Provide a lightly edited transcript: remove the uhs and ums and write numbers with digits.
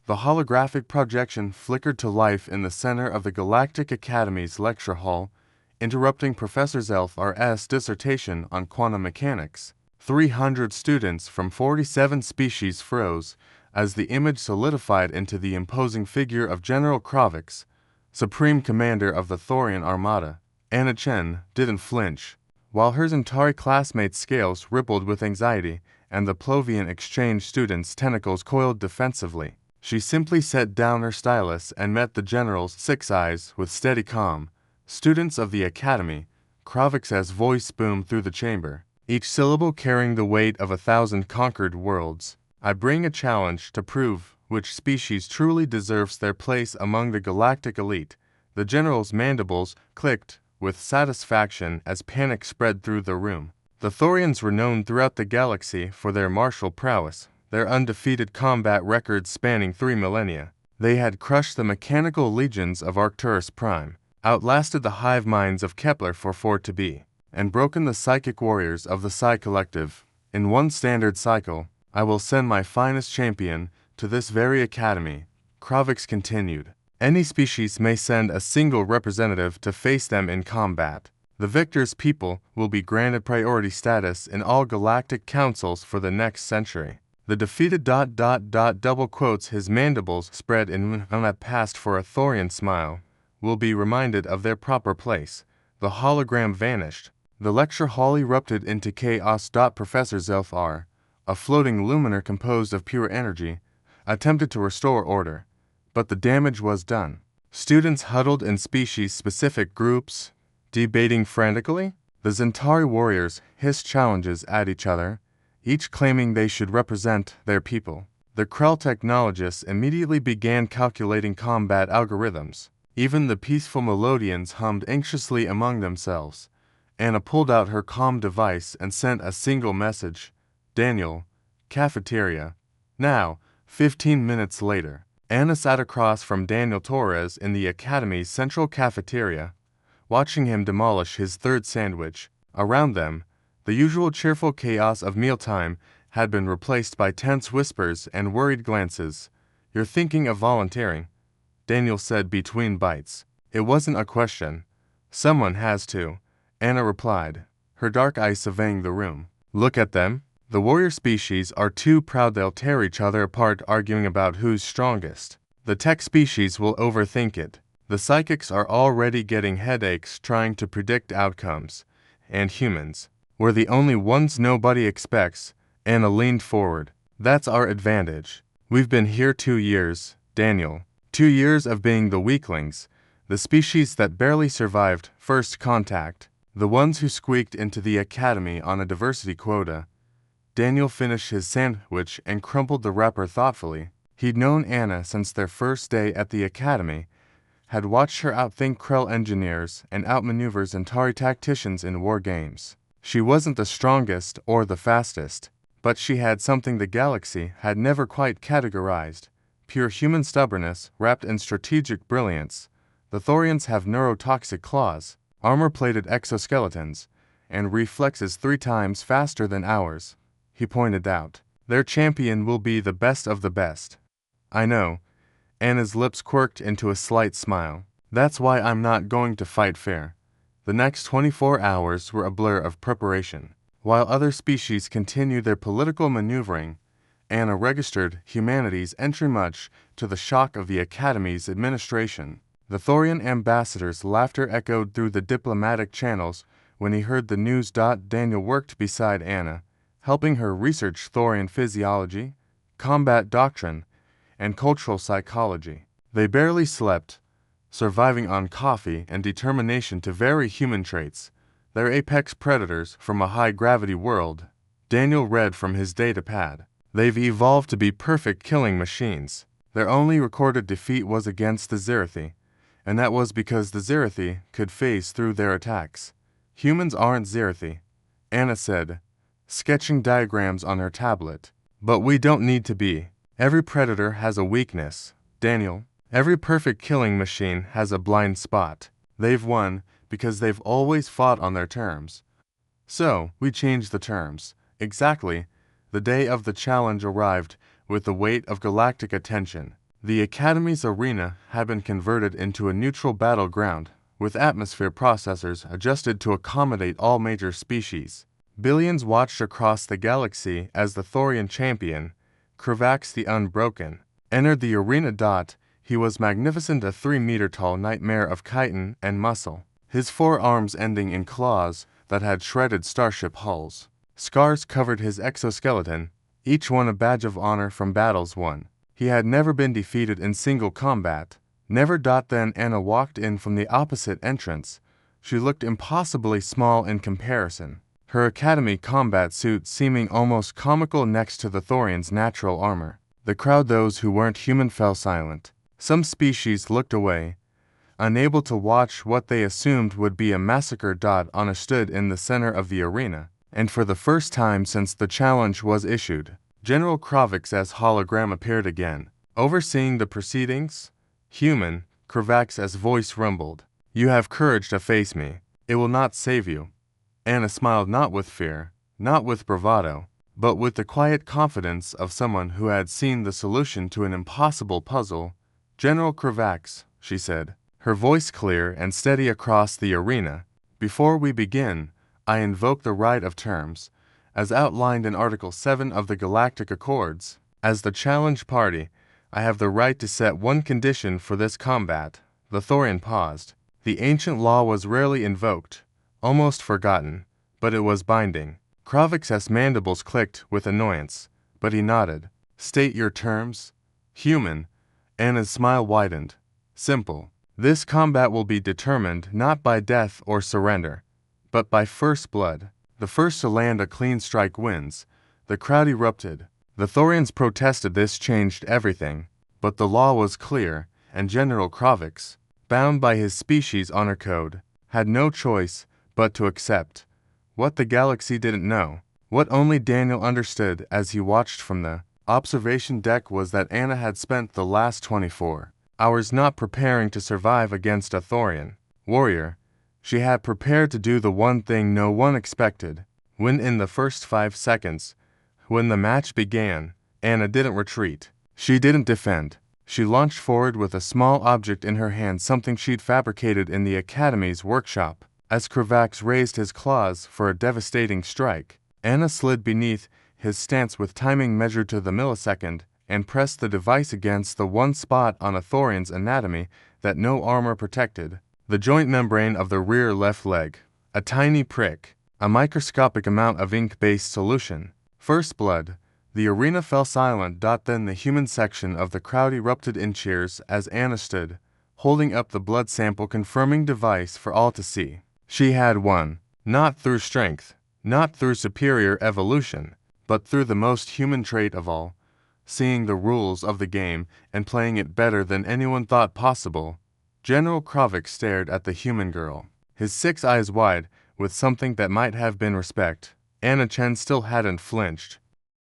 The holographic projection flickered to life in the center of the Galactic Academy's lecture hall, interrupting Professor Zelf-R's dissertation on quantum mechanics. 300 students from 47 species froze as the image solidified into the imposing figure of General Kravix, Supreme Commander of the Thorian Armada. Anna Chen didn't flinch. While her Centauri classmates' scales rippled with anxiety and the Plovian exchange students' tentacles coiled defensively, she simply set down her stylus and met the general's 6 eyes with steady calm. Students of the Academy, Kravix's voice boomed through the chamber, each syllable carrying the weight of 1,000 conquered worlds. I bring a challenge to prove which species truly deserves their place among the galactic elite. The general's mandibles clicked with satisfaction as panic spread through the room. The Thorians were known throughout the galaxy for their martial prowess, their undefeated combat records spanning 3 millennia. They had crushed the mechanical legions of Arcturus Prime, outlasted the hive minds of Kepler for 4 to be, and broken the psychic warriors of the Psi Collective. In one standard cycle, I will send my finest champion to this very academy, Kravix continued. Any species may send a single representative to face them in combat. The victor's people will be granted priority status in all galactic councils for the next century. The defeated ... double quotes, his mandibles spread in that passed for a Thorian smile, will be reminded of their proper place. The hologram vanished. The lecture hall erupted into chaos. Professor Zelf-R, a floating luminaire composed of pure energy, attempted to restore order, but the damage was done. Students huddled in species-specific groups, debating frantically. The Centauri warriors hissed challenges at each other, each claiming they should represent their people. The Krell technologists immediately began calculating combat algorithms. Even the peaceful Melodians hummed anxiously among themselves. Anna pulled out her comm device and sent a single message. Daniel, cafeteria. Now, 15 minutes later, Anna sat across from Daniel Torres in the Academy's central cafeteria, watching him demolish his 3rd sandwich. Around them, the usual cheerful chaos of mealtime had been replaced by tense whispers and worried glances. "You're thinking of volunteering," Daniel said between bites. It wasn't a question. "Someone has to," Anna replied, her dark eyes surveying the room. "Look at them. The warrior species are too proud, they'll tear each other apart arguing about who's strongest. The tech species will overthink it. The psychics are already getting headaches trying to predict outcomes. And humans, we're the only ones nobody expects." Anna leaned forward. "That's our advantage. We've been here 2 years, Daniel. 2 years of being the weaklings, the species that barely survived first contact, the ones who squeaked into the Academy on a diversity quota." Daniel finished his sandwich and crumpled the wrapper thoughtfully. He'd known Anna since their first day at the Academy, had watched her outthink Krell engineers and outmaneuver Centauri tacticians in war games. She wasn't the strongest or the fastest, but she had something the galaxy had never quite categorized: pure human stubbornness wrapped in strategic brilliance. The Thorians have neurotoxic claws, armor-plated exoskeletons, and reflexes 3 times faster than ours, he pointed out. Their champion will be the best of the best. I know. Anna's lips quirked into a slight smile. That's why I'm not going to fight fair. The next 24 hours were a blur of preparation. While other species continued their political maneuvering, Anna registered humanity's entry, much to the shock of the Academy's administration. The Thorian ambassador's laughter echoed through the diplomatic channels when he heard the news. Daniel worked beside Anna, helping her research Thorian physiology, combat doctrine, and cultural psychology. They barely slept, surviving on coffee and determination to vary human traits. They're apex predators from a high-gravity world. Daniel read from his datapad. They've evolved to be perfect killing machines. Their only recorded defeat was against the Zerathi, and that was because the Zerathi could phase through their attacks. Humans aren't Zerathi, Anna said, sketching diagrams on her tablet. But we don't need to be. Every predator has a weakness, Daniel. Every perfect killing machine has a blind spot. They've won because they've always fought on their terms. So, we changed the terms. Exactly. The day of the challenge arrived with the weight of galactic attention. The Academy's arena had been converted into a neutral battleground, with atmosphere processors adjusted to accommodate all major species. Billions watched across the galaxy as the Thorian champion, Kravax the Unbroken, entered the arena. He was magnificent, a 3-meter-tall nightmare of chitin and muscle, his 4 arms ending in claws that had shredded starship hulls. Scars covered his exoskeleton, each one a badge of honor from battles won. He had never been defeated in single combat. Never. Then Anna walked in from the opposite entrance. She looked impossibly small in comparison, her Academy combat suit seeming almost comical next to the Thorian's natural armor. The crowd, those who weren't human, fell silent. Some species looked away, unable to watch what they assumed would be a massacre. Anna stood in the center of the arena, and for the first time since the challenge was issued, General Kravix's hologram appeared again, overseeing the proceedings. Human, Kravix's voice rumbled. You have courage to face me. It will not save you. Anna smiled, not with fear, not with bravado, but with the quiet confidence of someone who had seen the solution to an impossible puzzle. General Kravix, she said, her voice clear and steady across the arena. Before we begin, I invoke the right of terms, as outlined in Article 7 of the Galactic Accords. As the challenge party, I have the right to set one condition for this combat. The Thorian paused. The ancient law was rarely invoked, almost forgotten, but it was binding. Kravix's mandibles clicked with annoyance, but he nodded. State your terms. Human. Anna's smile widened. Simple. This combat will be determined not by death or surrender, but by first blood. The first to land a clean strike wins. The crowd erupted. The Thorians protested. This changed everything, but the law was clear, and General Kravix, bound by his species honor code, had no choice but to accept. What the galaxy didn't know, what only Daniel understood as he watched from the observation deck, was that Anna had spent the last 24 hours not preparing to survive against a Thorian warrior. She had prepared to do the one thing no one expected. When in the first 5 seconds, when the match began, Anna didn't retreat. She didn't defend. She launched forward with a small object in her hand, something she'd fabricated in the Academy's workshop. As Kravix raised his claws for a devastating strike, Anna slid beneath his stance with timing measured to the millisecond and pressed the device against the one spot on a Thorian's anatomy that no armor protected, the joint membrane of the rear left leg. A tiny prick, a microscopic amount of ink-based solution. First blood. The arena fell silent. Then the human section of the crowd erupted in cheers as Anna stood, holding up the blood sample confirming device for all to see. She had won, not through strength, not through superior evolution, but through the most human trait of all, seeing the rules of the game and playing it better than anyone thought possible. General Kravix stared at the human girl, his 6 eyes wide with something that might have been respect. Anna Chen still hadn't flinched.